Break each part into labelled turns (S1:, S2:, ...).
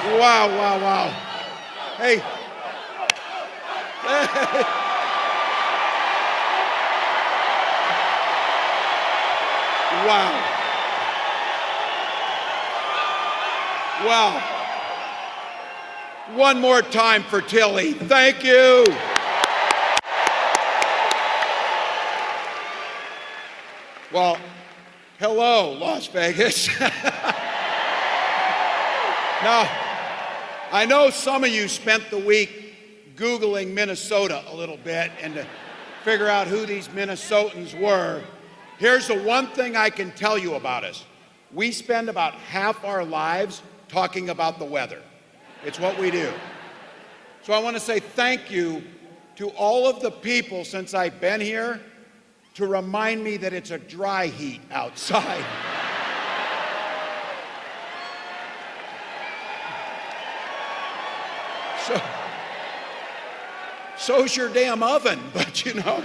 S1: Wow, wow, wow. Hey. Hey. Wow. Wow. One more time for Tilly. Thank you. Well, hello, Las Vegas. Now, I know some of you spent the week Googling Minnesota a little bit and to figure out who these Minnesotans were. Here's the one thing I can tell you about us. We spend about half our lives talking about the weather. It's what we do. So I want to say thank you to all of the people since I've been here to remind me that it's a dry heat outside. So's your damn oven, but you know,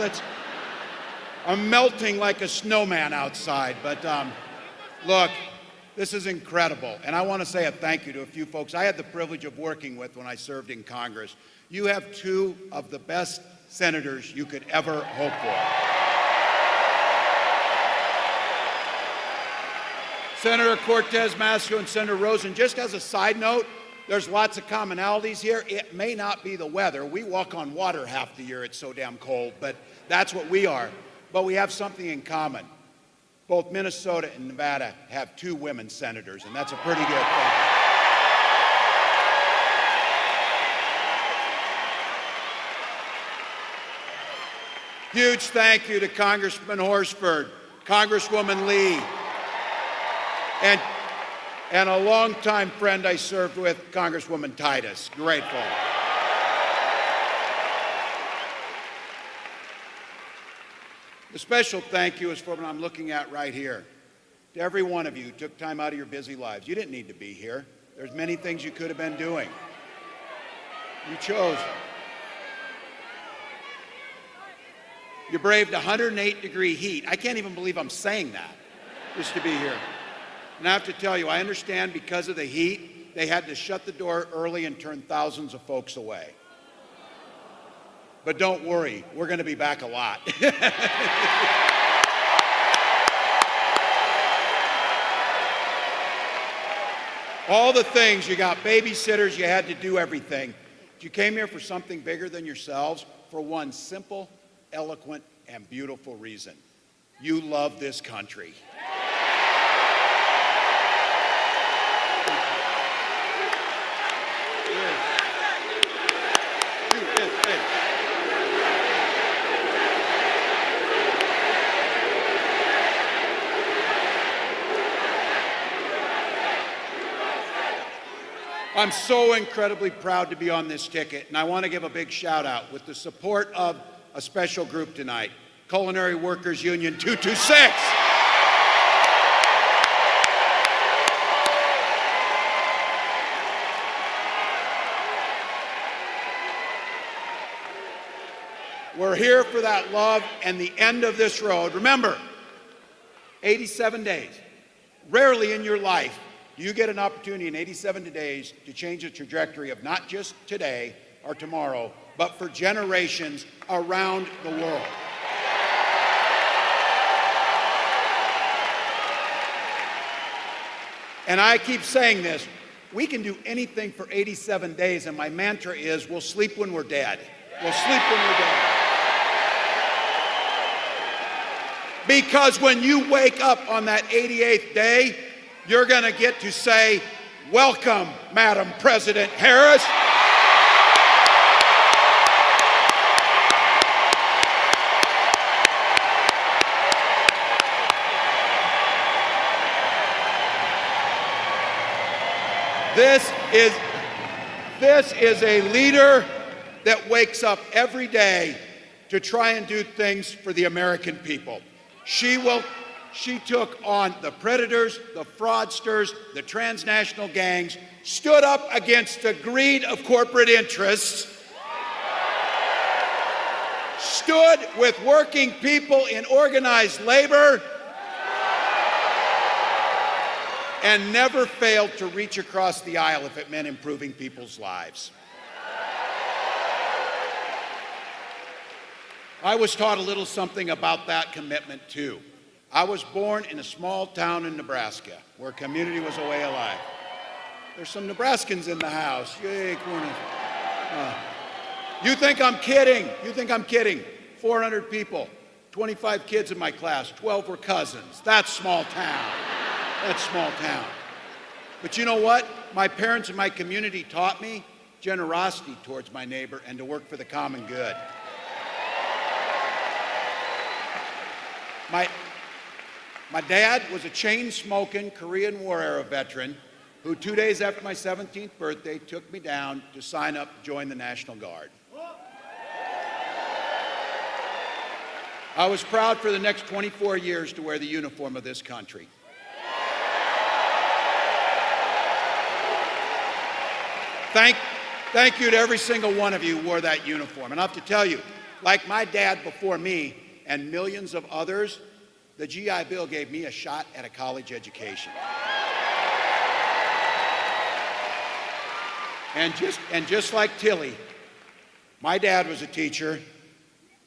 S1: I'm melting like a snowman outside. But look, this is incredible. And I want to say a thank you to a few folks I had the privilege of working with when I served in Congress. You have two of the best senators you could ever hope for. Senator Cortez Masto and Senator Rosen, just as a side note, there's lots of commonalities here. It may not be the weather. We walk on water half the year. It's so damn cold, but that's what we are. But we have something in common. Both Minnesota and Nevada have two women senators, and that's a pretty good thing. Huge thank you to Congressman Horsford, Congresswoman Lee, and a longtime friend I served with, Congresswoman Titus. Grateful. The special thank you is for what I'm looking at right here. To every one of you who took time out of your busy lives. You didn't need to be here. There's many things you could have been doing. You chose. You braved 108-degree heat. I can't even believe I'm saying that, just to be here. And I have to tell you, I understand because of the heat, they had to shut the door early and turn thousands of folks away. But don't worry, we're going to be back a lot. All the things, you got babysitters, you had to do everything. You came here for something bigger than yourselves for one simple, eloquent, and beautiful reason. You love this country. I'm so incredibly proud to be on this ticket, and I want to give a big shout out with the support of a special group tonight, Culinary Workers Union 226. We're here for that love and the end of this road. Remember, 87 days. Rarely in your life do you get an opportunity in 87 days to change the trajectory of not just today or tomorrow, but for generations around the world. And I keep saying this, we can do anything for 87 days, and my mantra is, we'll sleep when we're dead. We'll sleep when we're dead. Because when you wake up on that 88th day, you're going to get to say, welcome, Madam President Harris. This is a leader that wakes up every day to try and do things for the American people. She took on the predators, the fraudsters, the transnational gangs, stood up against the greed of corporate interests, stood with working people in organized labor, and never failed to reach across the aisle if it meant improving people's lives. I was taught a little something about that commitment too. I was born in a small town in Nebraska where community was a way of life. There's some Nebraskans in the house. Yay, corners. You think I'm kidding? You think I'm kidding? 400 people, 25 kids in my class, 12 were cousins. That's small town. That's small town. But you know what? My parents and my community taught me generosity towards my neighbor and to work for the common good. My dad was a chain-smoking Korean War era veteran who 2 days after my 17th birthday took me down to sign up to join the National Guard. I was proud for the next 24 years to wear the uniform of this country. Thank you to every single one of you who wore that uniform. And I have to tell you, like my dad before me and millions of others, the GI Bill gave me a shot at a college education. And just like Tilly, my dad was a teacher,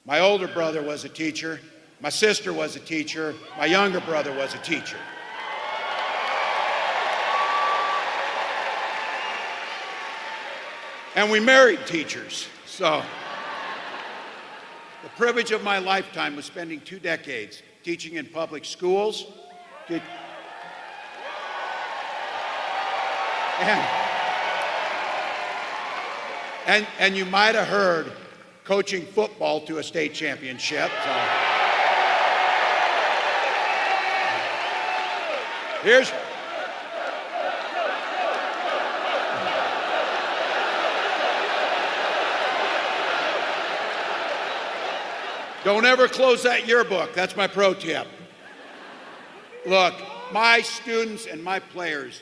S1: my older brother was a teacher, my sister was a teacher, my younger brother was a teacher. And we married teachers, so the privilege of my lifetime was spending 2 decades teaching in public schools. And you might have heard coaching football to a state championship. So. Don't ever close that yearbook. That's my pro tip. Look, my students and my players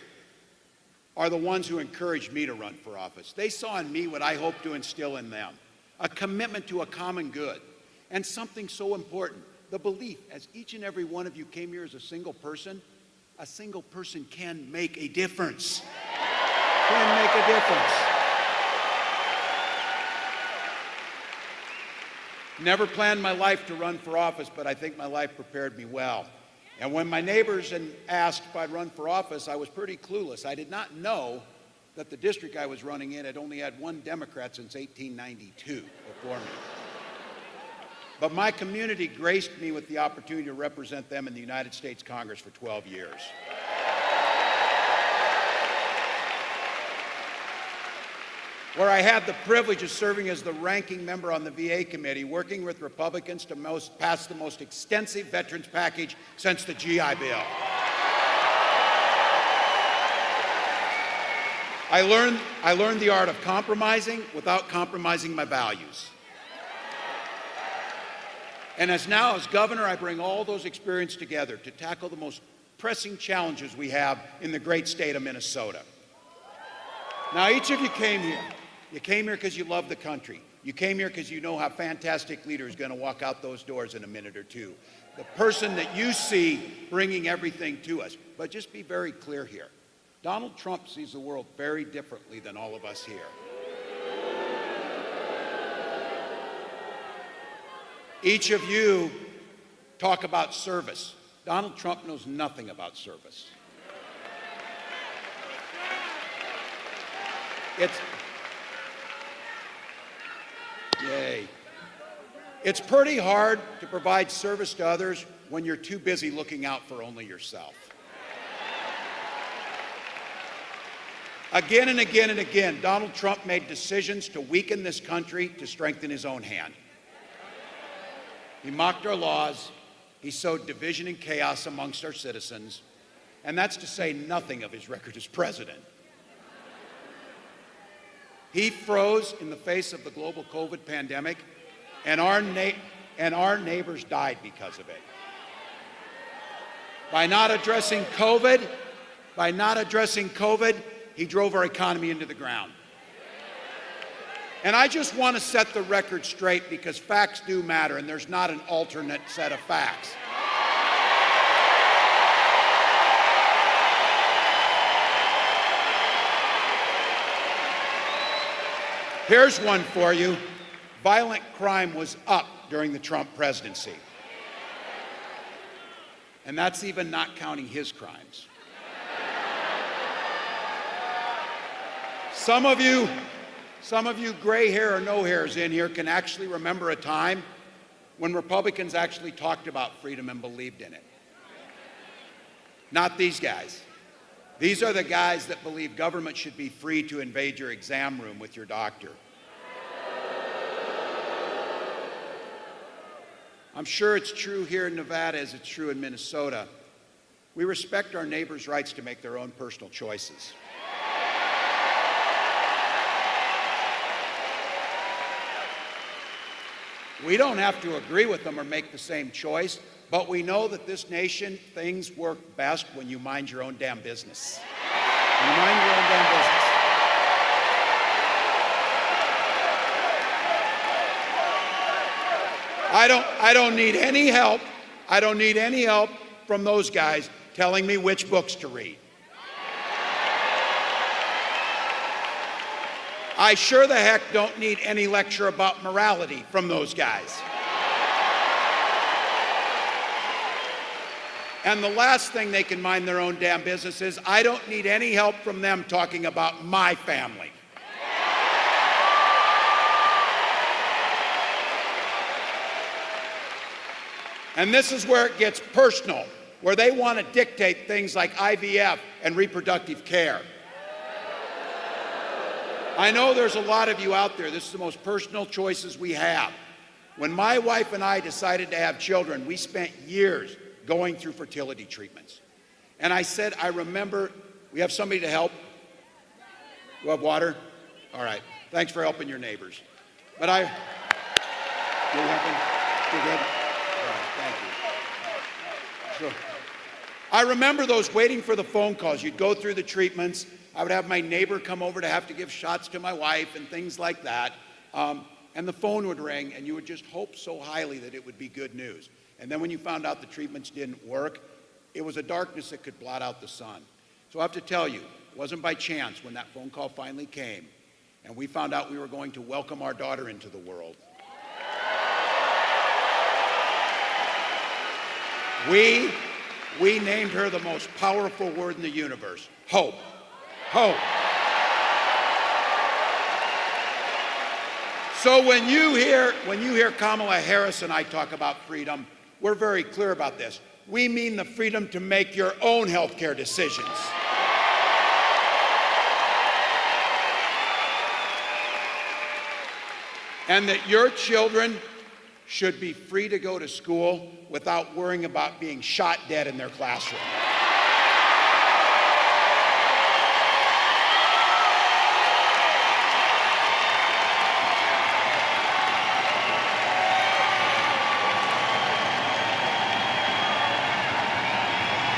S1: are the ones who encouraged me to run for office. They saw in me what I hope to instill in them, a commitment to a common good, and something so important, the belief, as each and every one of you came here as a single person can make a difference. Can make a difference. Never planned my life to run for office, but I think my life prepared me well. And when my neighbors asked if I'd run for office, I was pretty clueless. I did not know that the district I was running in had only had one Democrat since 1892 before me. But my community graced me with the opportunity to represent them in the United States Congress for 12 years. Where I had the privilege of serving as the ranking member on the VA committee, working with Republicans to pass the most extensive veterans package since the GI Bill. I learned the art of compromising without compromising my values. And as governor, I bring all those experiences together to tackle the most pressing challenges we have in the great state of Minnesota. Now, each of you came here. You came here because you love the country. You came here because you know how fantastic leader is going to walk out those doors in a minute or two. The person that you see bringing everything to us. But just be very clear here. Donald Trump sees the world very differently than all of us here. Each of you talk about service. Donald Trump knows nothing about service. It's pretty hard to provide service to others when you're too busy looking out for only yourself. Again and again and again, Donald Trump made decisions to weaken this country to strengthen his own hand. He mocked our laws, he sowed division and chaos amongst our citizens, and that's to say nothing of his record as president. He froze in the face of the global COVID pandemic, and our neighbors died because of it. By not addressing COVID, he drove our economy into the ground. And I just want to set the record straight because facts do matter, and there's not an alternate set of facts. Here's one for you. Violent crime was up during the Trump presidency. And that's even not counting his crimes. Some of you gray hair or no hairs in here can actually remember a time when Republicans actually talked about freedom and believed in it. Not these guys. These are the guys that believe government should be free to invade your exam room with your doctor. I'm sure it's true here in Nevada as it's true in Minnesota. We respect our neighbors' rights to make their own personal choices. We don't have to agree with them or make the same choice, but we know that this nation, things work best when you mind your own damn business. When you mind your own damn business. I don't need any help. I don't need any help from those guys telling me which books to read. I sure the heck don't need any lecture about morality from those guys. And the last thing they can mind their own damn business is, I don't need any help from them talking about my family. And this is where it gets personal, where they want to dictate things like IVF and reproductive care. I know there's a lot of you out there, this is the most personal choices we have. When my wife and I decided to have children, we spent years going through fertility treatments. And I said, I remember, we have somebody to help? You have water? All right, thanks for helping your neighbors. But you helping? You're good? All right, thank you. So, I remember those waiting for the phone calls. You'd go through the treatments. I would have my neighbor come over to have to give shots to my wife and things like that. And the phone would ring, and you would just hope so highly that it would be good news. And then when you found out the treatments didn't work, it was a darkness that could blot out the sun. So I have to tell you, it wasn't by chance when that phone call finally came, and we found out we were going to welcome our daughter into the world. We named her the most powerful word in the universe, hope. Hope. So when you hear Kamala Harris and I talk about freedom, we're very clear about this. We mean the freedom to make your own health care decisions. And that your children should be free to go to school without worrying about being shot dead in their classroom.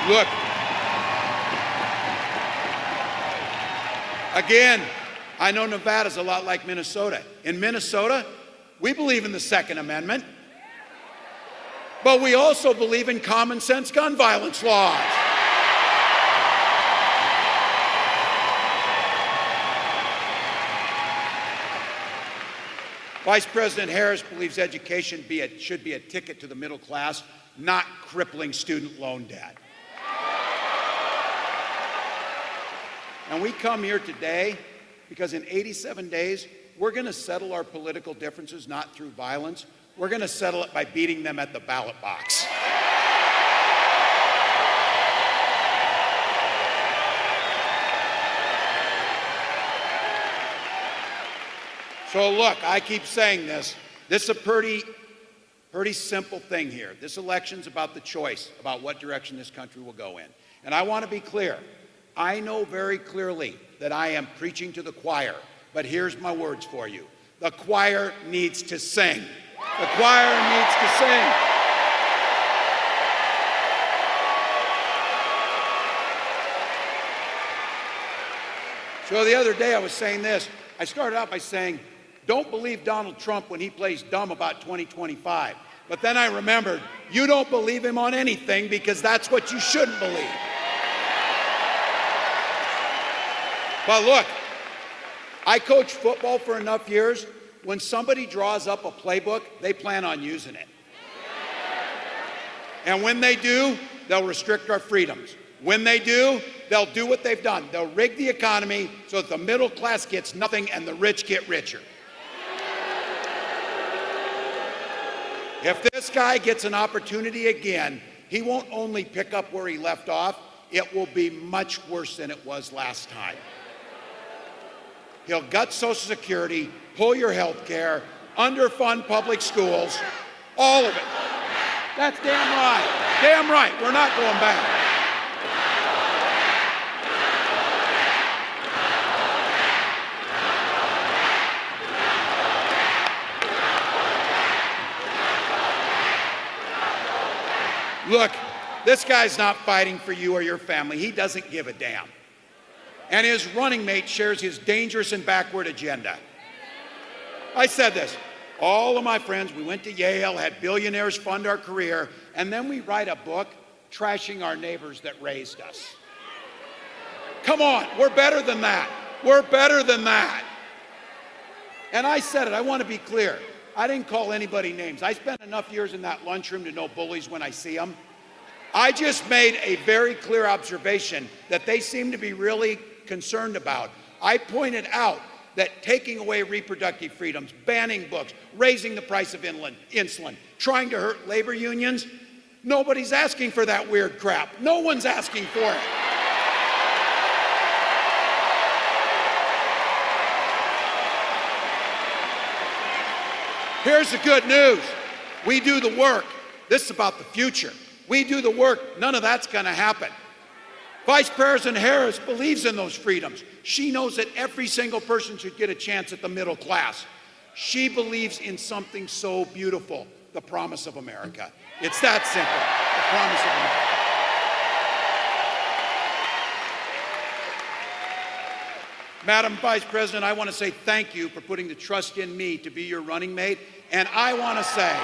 S1: Look, again, I know Nevada's a lot like Minnesota. In Minnesota, we believe in the Second Amendment, but we also believe in common sense gun violence laws. Vice President Harris believes education should be a ticket to the middle class, not crippling student loan debt. And we come here today because in 87 days, we're going to settle our political differences not through violence. We're going to settle it by beating them at the ballot box. So look, I keep saying this. This is a pretty simple thing here. This election's about the choice, about what direction this country will go in. And I want to be clear. I know very clearly that I am preaching to the choir, but here's my words for you. The choir needs to sing. The choir needs to sing. So the other day I was saying this. I started out by saying, don't believe Donald Trump when he plays dumb about 2025. But then I remembered, you don't believe him on anything because that's what you shouldn't believe. But look, I coached football for enough years. When somebody draws up a playbook, they plan on using it. And when they do, they'll restrict our freedoms. When they do, they'll do what they've done. They'll rig the economy so that the middle class gets nothing and the rich get richer. If this guy gets an opportunity again, he won't only pick up where he left off, it will be much worse than it was last time. He'll gut Social Security, pull your health care, underfund public schools, all of it. That's damn right. Damn right. We're not going back. Look, this guy's not fighting for you or your family. He doesn't give a damn. And his running mate shares his dangerous and backward agenda. I said this. All of my friends, we went to Yale, had billionaires fund our career, and then we write a book trashing our neighbors that raised us. Come on, we're better than that. We're better than that. And I said it, I want to be clear. I didn't call anybody names. I spent enough years in that lunchroom to know bullies when I see them. I just made a very clear observation that they seem to be really concerned about. I pointed out that taking away reproductive freedoms, banning books, raising the price of insulin, trying to hurt labor unions, nobody's asking for that weird crap. No one's asking for it. Here's the good news. We do the work. This is about the future. We do the work. None of that's going to happen. Vice President Harris believes in those freedoms. She knows that every single person should get a chance at the middle class. She believes in something so beautiful, the promise of America. It's that simple, the promise of America. Madam Vice President, I want to say thank you for putting the trust in me to be your running mate. And I want to say,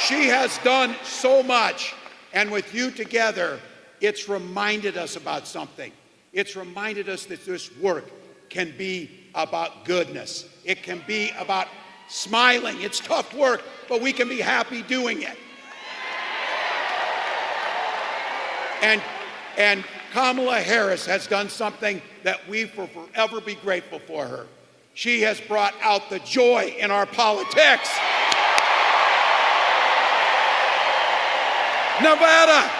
S1: she has done so much, and with you together, it's reminded us about something. It's reminded us that this work can be about goodness. It can be about smiling. It's tough work, but we can be happy doing it. And Kamala Harris has done something that we will forever be grateful for her. She has brought out the joy in our politics. Nevada,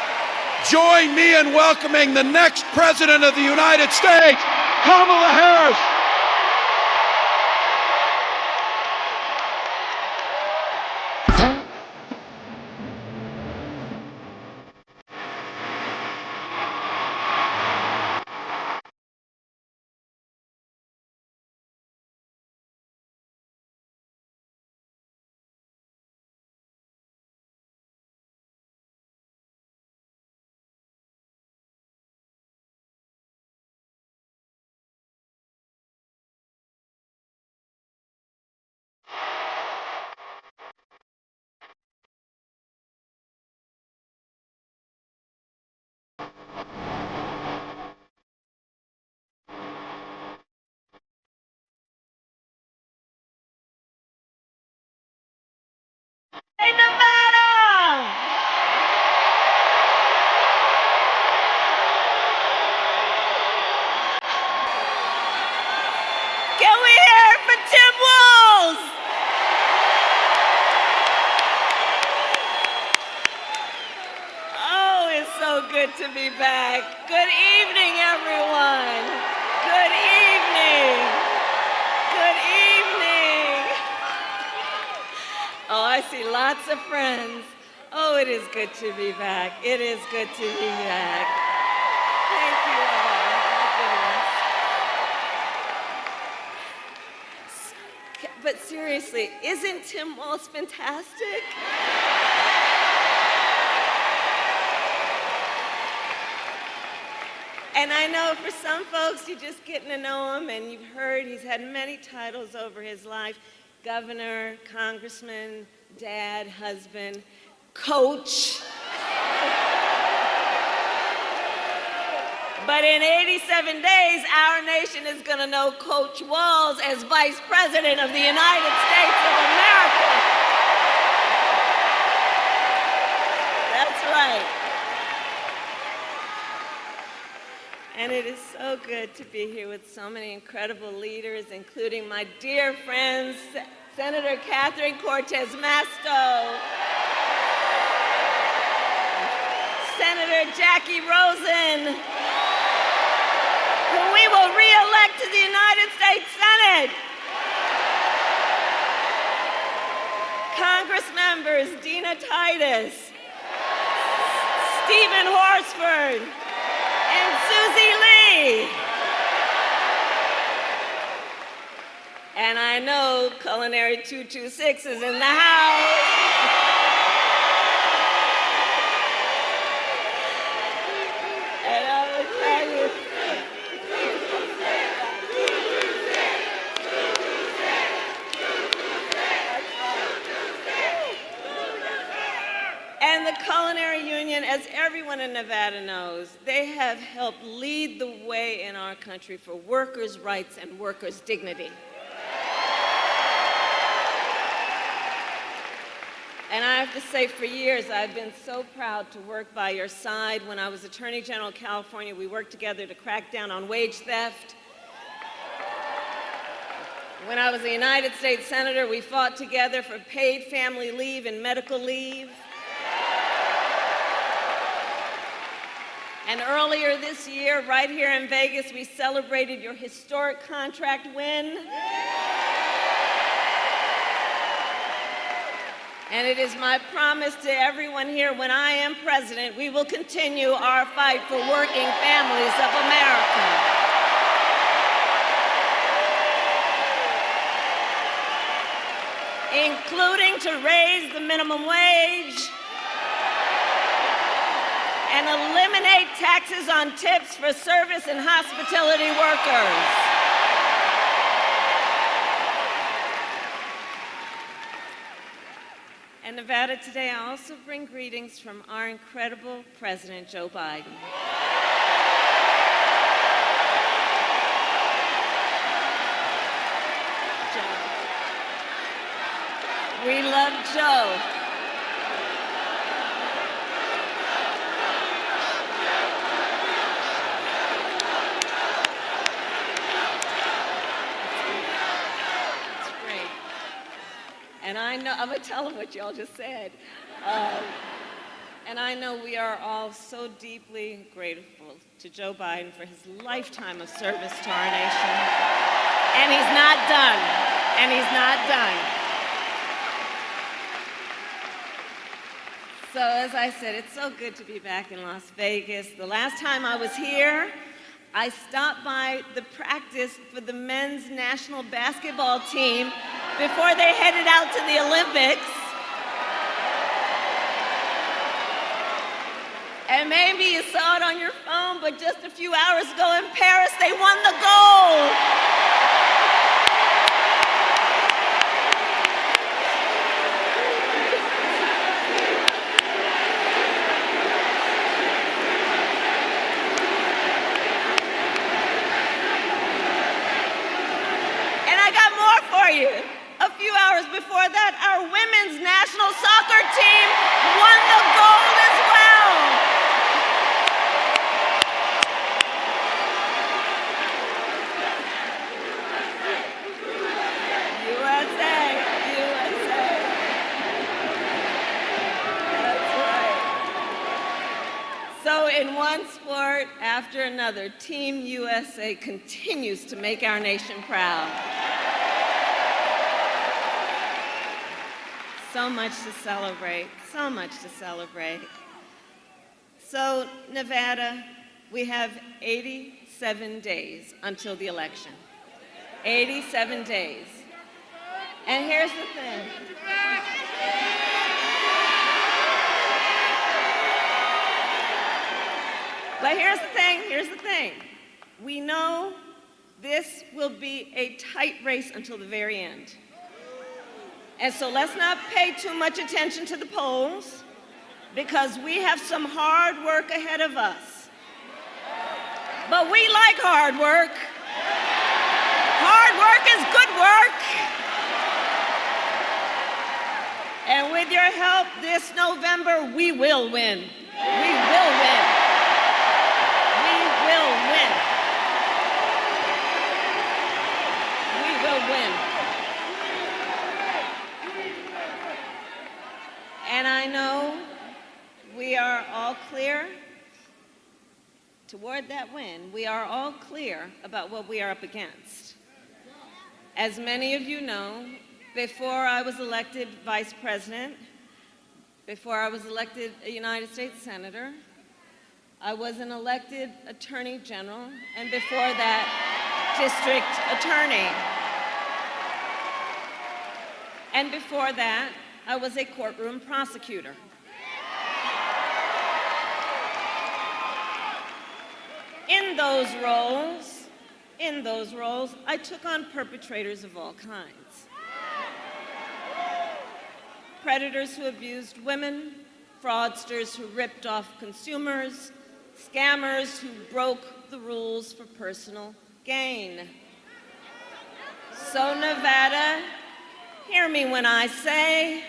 S1: join me in welcoming the next President of the United States, Kamala Harris.
S2: Hey, Nevada! Can we hear it for Tim Walz? Oh, it's so good to be back. Good evening, everyone. Good evening. Good evening. Oh, I see lots of friends. Oh, it is good to be back. It is good to be back. Thank you all. My goodness. But seriously, isn't Tim Walz fantastic? And I know for some folks, you're just getting to know him, and you've heard he's had many titles over his life: governor, congressman, dad, husband, coach. But in 87 days, our nation is going to know Coach Walz as Vice President of the United States of America. That's right. And it is so good to be here with so many incredible leaders, including my dear friends, Senator Catherine Cortez Masto, Senator Jackie Rosen, who we will re-elect to the United States Senate. Congress members Dina Titus, Stephen Horsford, and Susie Lee. And I know Culinary 226 is in the house. And I will tell you, and the Culinary Union, as everyone in Nevada knows, they have helped lead the way in our country for workers' rights and workers' dignity. And I have to say, for years, I've been so proud to work by your side. When I was Attorney General of California, we worked together to crack down on wage theft. When I was a United States Senator, we fought together for paid family leave and medical leave. And earlier this year, right here in Vegas, we celebrated your historic contract win. And it is my promise to everyone here, when I am president, we will continue our fight for working families of America. Including to raise the minimum wage and eliminate taxes on tips for service and hospitality workers. And Nevada, today I also bring greetings from our incredible President Joe Biden. Joe. We love Joe. And I know, I'm going to tell them what y'all just said. And I know we are all so deeply grateful to Joe Biden for his lifetime of service to our nation. And he's not done. And he's not done. So as I said, it's so good to be back in Las Vegas. The last time I was here, I stopped by the practice for the men's national basketball team before they headed out to the Olympics. And maybe you saw it on your phone, but just a few hours ago in Paris, they won the gold. And I got more for you. A few hours before that, our women's national soccer team won the gold as well. USA, USA. That's right. So in one sport after another, Team USA continues to make our nation proud. So much to celebrate, so much to celebrate. So, Nevada, we have 87 days until the election. 87 days. And here's the thing. But here's the thing. We know this will be a tight race until the very end. And so let's not pay too much attention to the polls, because we have some hard work ahead of us. But we like hard work. Hard work is good work. And with your help this November, we will win. We will win. We will win. We will win. And I know we are all clear toward that win. We are all clear about what we are up against. As many of you know, before I was elected vice president, before I was elected a United States senator, I was an elected attorney general, and before that, district attorney. And before that, I was a courtroom prosecutor. In those roles, I took on perpetrators of all kinds. Predators who abused women, fraudsters who ripped off consumers, scammers who broke the rules for personal gain. So Nevada, hear me when I say,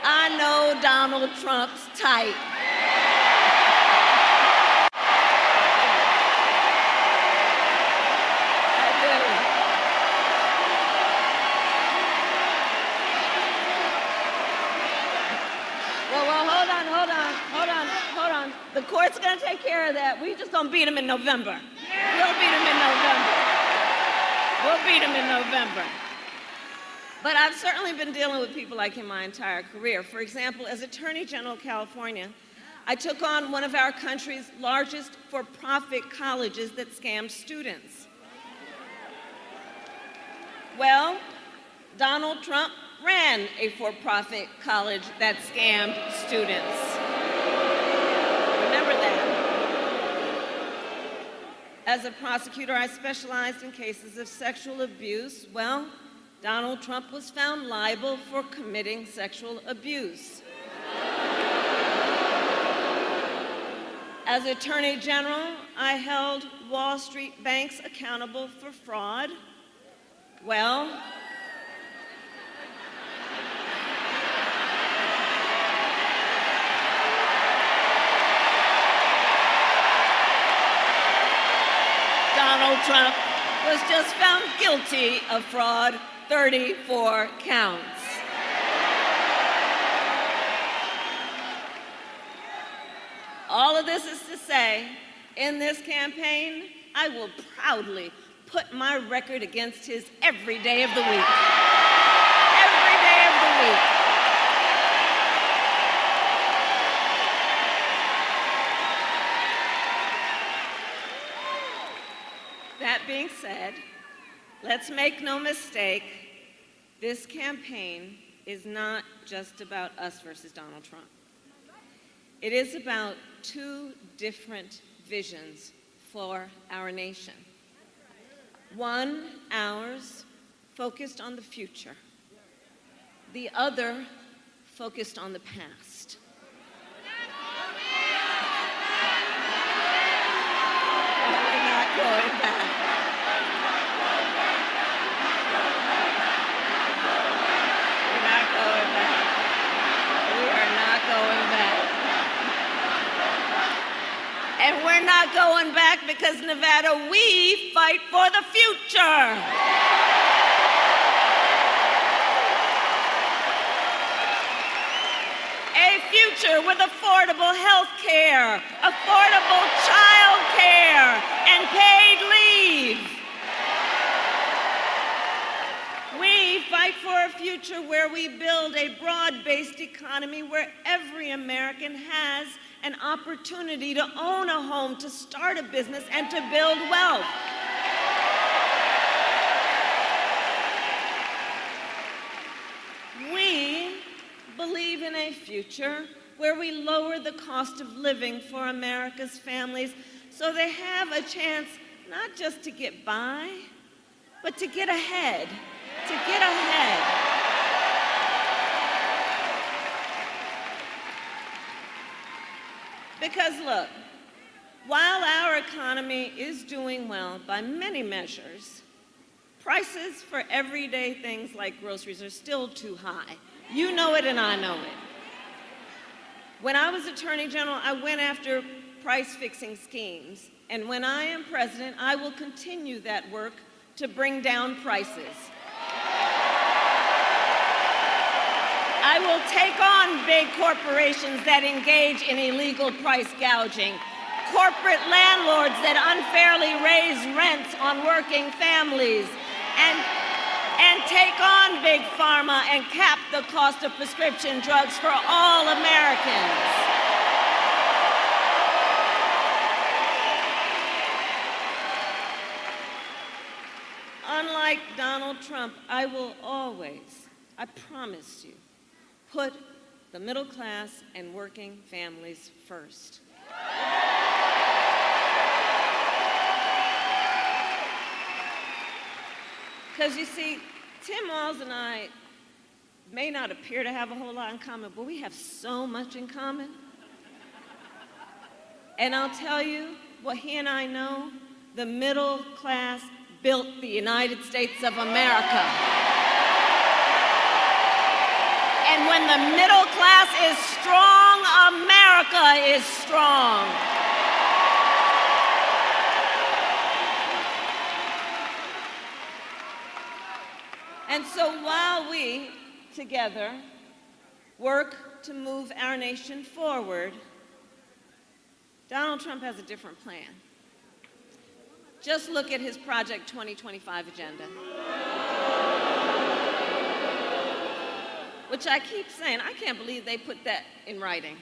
S2: I know Donald Trump's type. The court's gonna take care of that. We just gonna beat him in November. We'll beat him in November. We'll beat him in November. But I've certainly been dealing with people like him my entire career. For example, as Attorney General of California, I took on one of our country's largest for-profit colleges that scammed students. Well, Donald Trump ran a for-profit college that scammed students. Remember that. As a prosecutor, I specialized in cases of sexual abuse. Well, Donald Trump was found liable for committing sexual abuse. As Attorney General, I held Wall Street banks accountable for fraud. Well, Donald Trump was just found guilty of fraud, 34 counts. All of this is to say, in this campaign, I will proudly put my record against his every day of the week. Every day of the week. That being said, let's make no mistake, this campaign is not just about us versus Donald Trump. It is about two different visions for our nation. One, ours, focused on the future. The other, focused on the past. We're not going back. We're not going back. We are not going back. And we're not going back because, Nevada, we fight for the future. A future with affordable health care, affordable child care, and paid leave. We fight for a future where we build a broad-based economy where every American has an opportunity to own a home, to start a business, and to build wealth. We believe in a future where we lower the cost of living for America's families so they have a chance not just to get by, but to get ahead, to get ahead. Because look, While our economy is doing well by many measures, prices for everyday things like groceries are still too high. You know it and I know it. When I was Attorney General, I went after price-fixing schemes. And when I am president, I will continue that work to bring down prices. I will take on big corporations that engage in illegal price gouging, corporate landlords that unfairly raise rents on working families, and take on big pharma and cap the cost of prescription drugs for all Americans. Unlike Donald Trump, I will always, I promise you, put the middle class and working families first. Because you see, Tim Walz and I may not appear to have a whole lot in common, but we have so much in common. And I'll tell you what he and I know, the middle class built the United States of America. And when the middle class is strong, America is strong. And so while we, together, work to move our nation forward, Donald Trump has a different plan. Just look at his Project 2025 agenda, which I keep saying, I can't believe they put that in writing.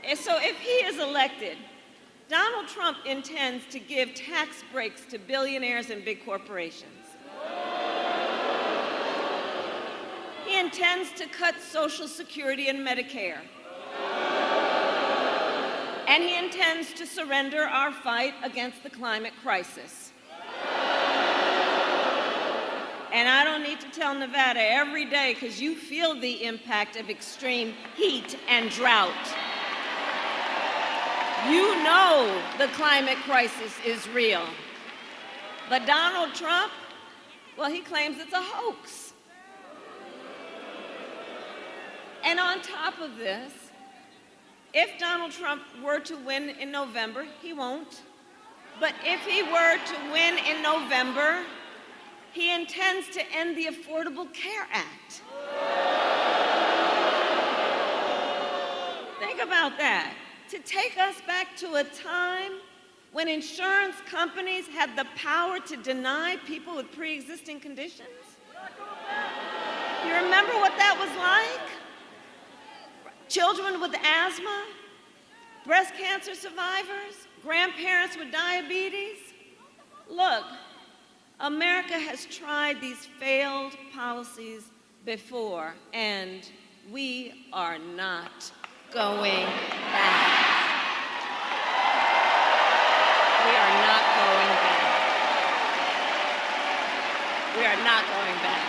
S2: And so if he is elected, Donald Trump intends to give tax breaks to billionaires and big corporations. He intends to cut Social Security and Medicare. And he intends to surrender our fight against the climate crisis. And I don't need to tell Nevada every day, because you feel the impact of extreme heat and drought. You know the climate crisis is real. But Donald Trump, well, he claims it's a hoax. And on top of this, if Donald Trump were to win in November, he won't. But if he were to win in November, he intends to end the Affordable Care Act. Think about that. To take us back to a time when insurance companies had the power to deny people with pre-existing conditions? You remember what that was like? Children with asthma, breast cancer survivors, grandparents with diabetes. Look, America has tried these failed policies before, and we are not going back. We are not going back. We are not going back.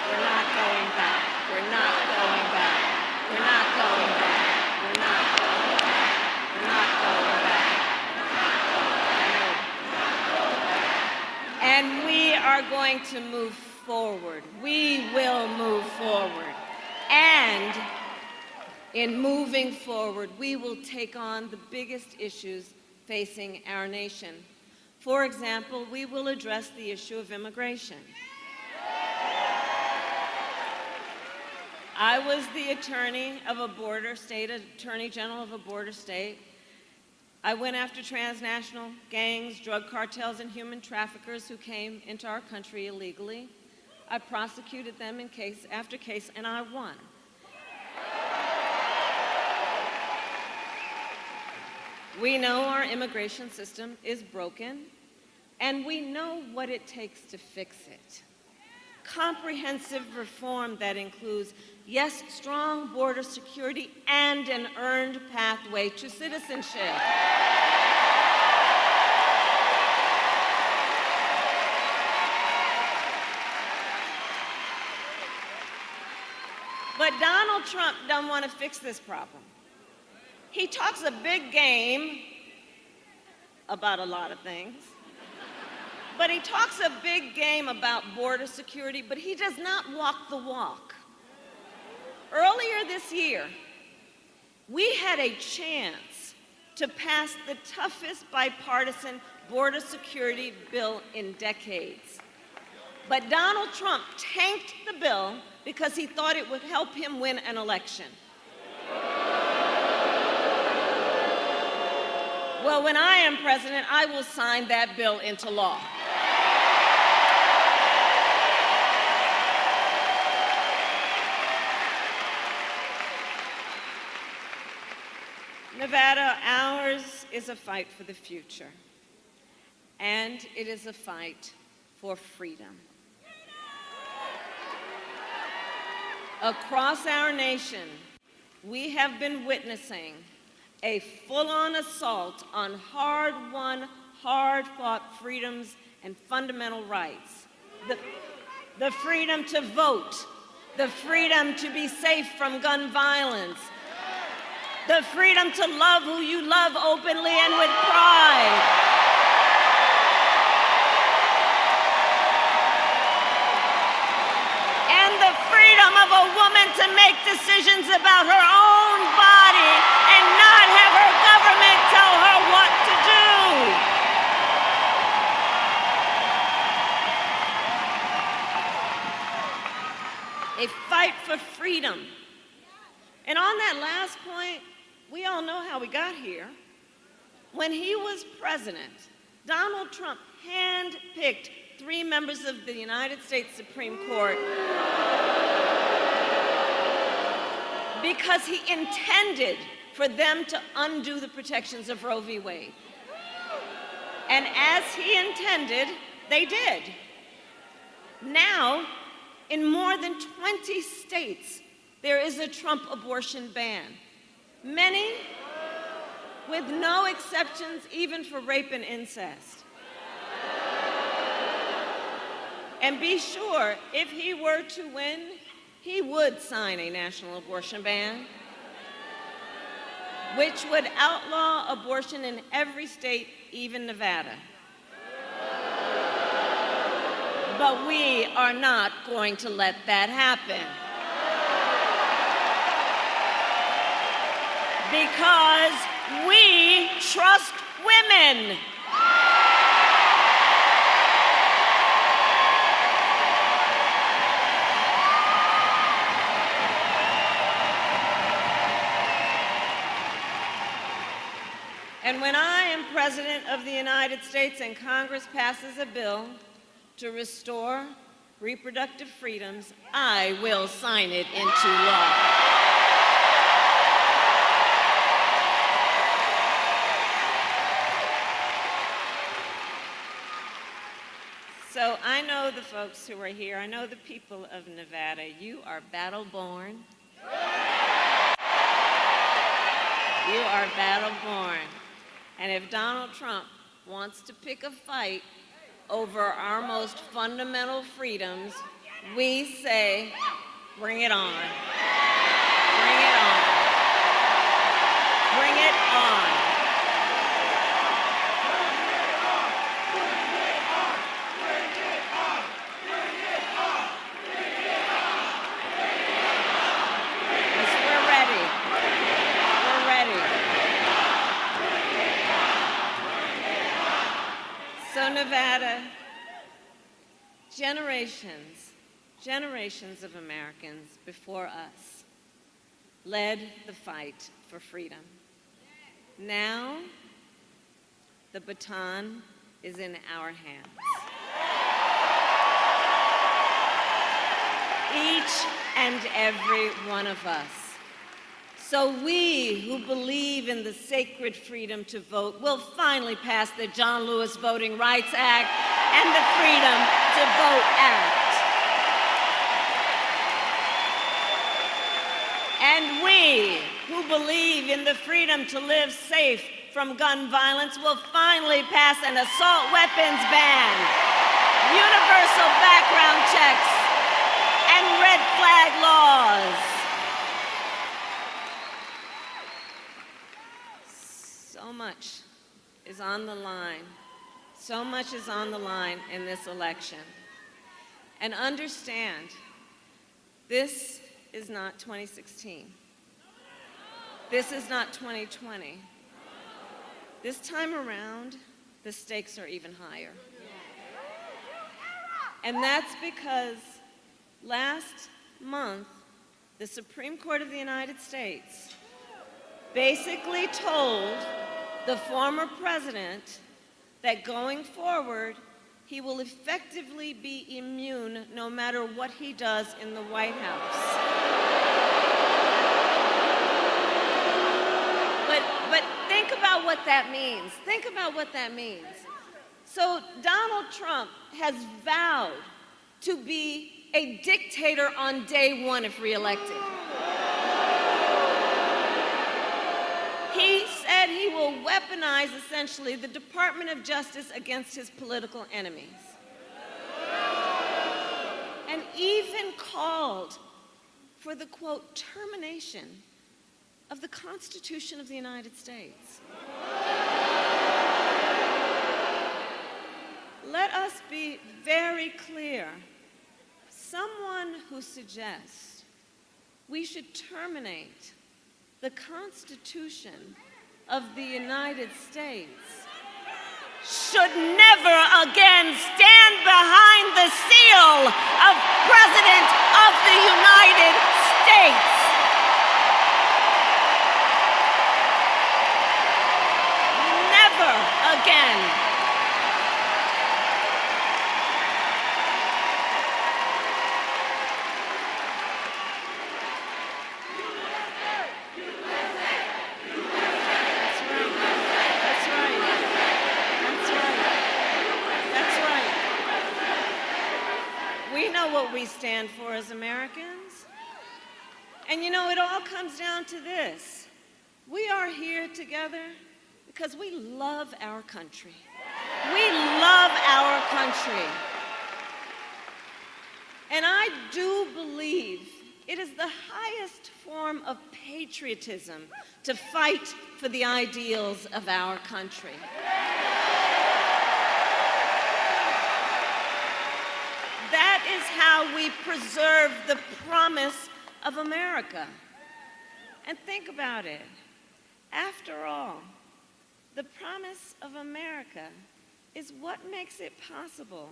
S2: We're not going back. We're not going back. We're not going back. We're not going back. We're not going back. And we are going to move forward. We will move forward. And in moving forward, we will take on the biggest issues facing our nation. For example, we will address the issue of immigration. I was the attorney of a border state, attorney general of a border state. I went after transnational gangs, drug cartels, and human traffickers who came into our country illegally. I prosecuted them in case after case, and I won. We know our immigration system is broken, and we know what it takes to fix it. Comprehensive reform that includes, yes, strong border security and an earned pathway to citizenship. But Donald Trump doesn't want to fix this problem. He talks a big game about a lot of things, but he talks a big game about border security, but he does not walk the walk. Earlier this year, we had a chance to pass the toughest bipartisan border security bill in decades. But Donald Trump tanked the bill because he thought it would help him win an election. Well, when I am president, I will sign that bill into law. Nevada, ours is a fight for the future, and it is a fight for freedom. Across our nation, we have been witnessing a full-on assault on hard-won, hard-fought freedoms and fundamental rights. The freedom to vote, the freedom to be safe from gun violence, the freedom to love who you love openly and with pride. Of a woman to make decisions about her own body and not have her government tell her what to do. A fight for freedom. And on that last point, we all know how we got here. When he was president, Donald Trump handpicked 3 members of the United States Supreme Court because he intended for them to undo the protections of Roe v. Wade. And as he intended, they did. Now, in more than 20 states, there is a Trump abortion ban. Many with no exceptions, even for rape and incest. And be sure, if he were to win, he would sign a national abortion ban, which would outlaw abortion in every state, even Nevada. But we are not going to let that happen. Because we trust women. And when I am President of the United States and Congress passes a bill to restore reproductive freedoms, I will sign it into law. So I know the folks who are here, I know the people of Nevada, you are battle-born. You are battle-born. And if Donald Trump wants to pick a fight over our most fundamental freedoms, we say, bring it on. Bring it on. Bring it on. Nevada, generations of Americans before us led the fight for freedom. Now, the baton is in our hands. Each and every one of us. So we who believe in the sacred freedom to vote will finally pass the John Lewis Voting Rights Act and the Freedom to Vote Act. And we who believe in the freedom to live safe from gun violence will finally pass an assault weapons ban, universal background checks, and red flag laws. much is on the line. So much is on the line in this election. And understand, this is not 2016. This is not 2020. This time around, the stakes are even higher. And that's because last month, the Supreme Court of the United States basically told the former president that going forward, he will effectively be immune no matter what he does in the White House. But think about what that means. Think about what that means. So Donald Trump has vowed to be a dictator on day one if reelected. He said he will weaponize, essentially, the Department of Justice against his political enemies. And even called for the, quote, termination of the Constitution of the United States. Let us be very clear. Someone who suggests we should terminate the Constitution of the United States should never again stand behind the seal of President of the United States. Never again. What we stand for as Americans. And you know, it all comes down to this. We are here together because we love our country. We love our country. And I do believe it is the highest form of patriotism to fight for the ideals of our country. That is how we preserve the promise of America. And think about it. After all, the promise of America is what makes it possible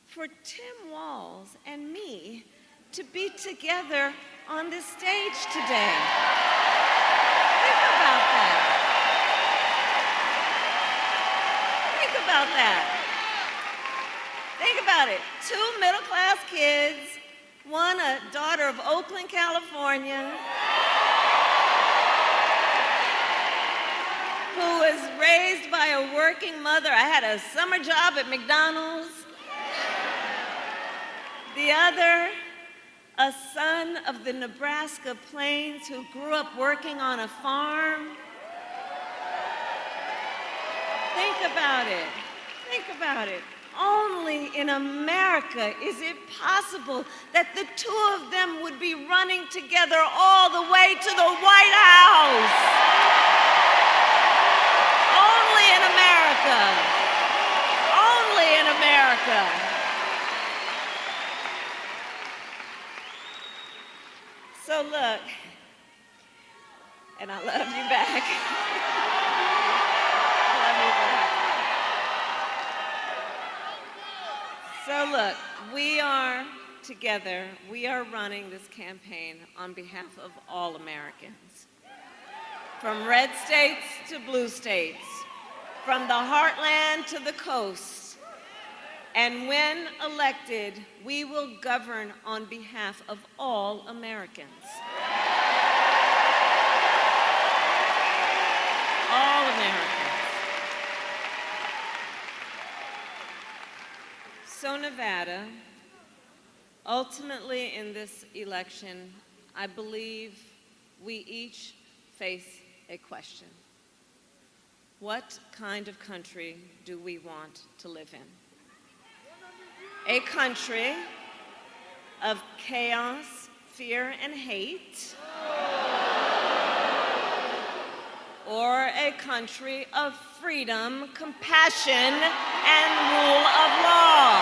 S2: for Tim Walz and me to be together on this stage today. Think about that. Think about that. Think about it. 2 middle-class kids, one a daughter of Oakland, California, who was raised by a working mother. I had a summer job at McDonald's. The other, a son of the Nebraska plains who grew up working on a farm. Think about it. Think about it. Only in America is it possible that the two of them would be running together all the way to the White House. Only in America. Only in America. So look, and I love you back. I love you back. So look, we are together, we are running this campaign on behalf of all Americans. From red states to blue states, from the heartland to the coast. And when elected, we will govern on behalf of all Americans. All Americans. So Nevada, ultimately in this election, I believe we each face a question. What kind of country do we want to live in? A country of chaos, fear, and hate? or a country of freedom, compassion, and rule of law.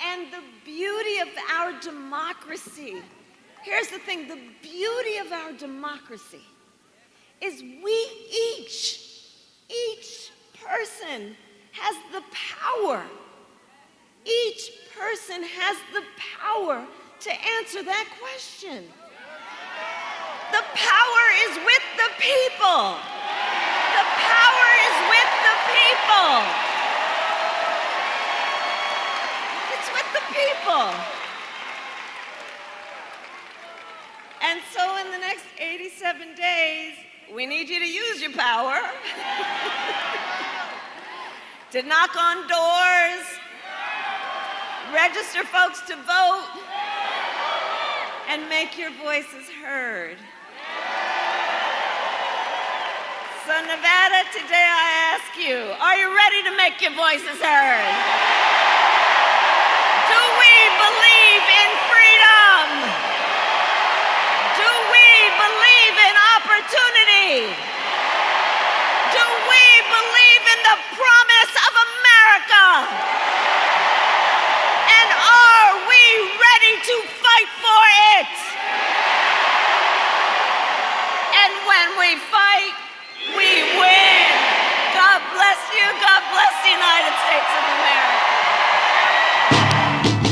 S2: And the beauty of our democracy, here's the thing, the beauty of our democracy is each person has the power. Each person has the power to answer that question. The power is with the people. The power is with the people. It's with the people. And so in the next 87 days, we need you to use your power to knock on doors, register folks to vote, and make your voices heard. So Nevada, today I ask you, are you ready to make your voices heard? Do we believe in freedom?